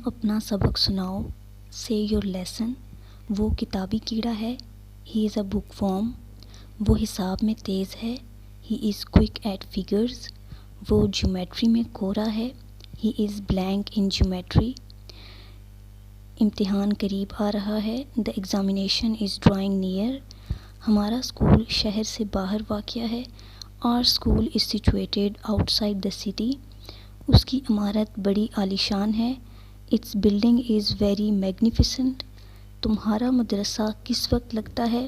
اپنا سبق سناؤ. سے یور لیسن. وہ کتابی کیڑا ہے. He is a bookworm. وہ حساب میں تیز ہے. He is quick at figures. وہ جیومیٹری میں کورا ہے. He is blank in geometry. امتحان قریب آ رہا ہے. The examination is drawing near. ہمارا اسکول شہر سے باہر واقع ہے. Our school is situated outside the city. اس کی عمارت بڑی عالیشان ہے. Its building is very magnificent. تمہارا مدرسہ کس وقت لگتا ہے؟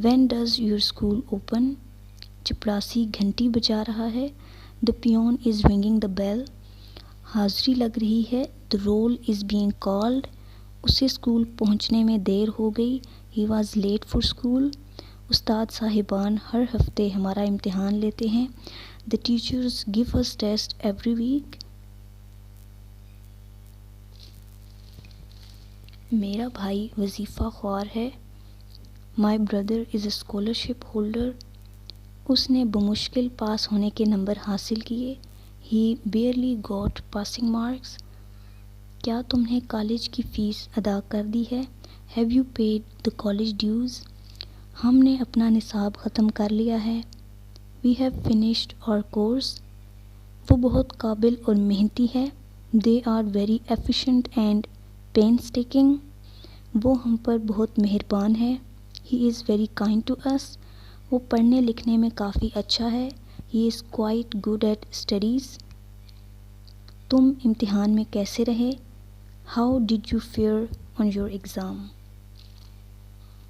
When does your school open. چپڑاسی گھنٹی بجا رہا ہے. The peon is ringing the bell. حاضری لگ رہی ہے. The roll is being called. اسے اسکول پہنچنے میں دیر ہو گئی. He was late for school. استاد صاحبان ہر ہفتے ہمارا امتحان لیتے ہیں. The teachers give us test every week. میرا بھائی وظیفہ خوار ہے. My brother is a scholarship holder. اس نے بمشکل پاس ہونے کے نمبر حاصل کیے. ہی بیئرلی گاٹ پاسنگ مارکس. کیا تم نے کالج کی فیس ادا کر دی ہے؟ Have you paid the college dues. ہم نے اپنا نصاب ختم کر لیا ہے. We have finished our course. وہ بہت قابل اور محنتی ہے. They are very efficient and painstaking. وہ ہم پر بہت مہربان ہے. He is very kind to us. وہ پڑھنے لکھنے میں کافی اچھا ہے. He is quite good at studies. تم امتحان میں کیسے رہے؟ How did you fair on your exam.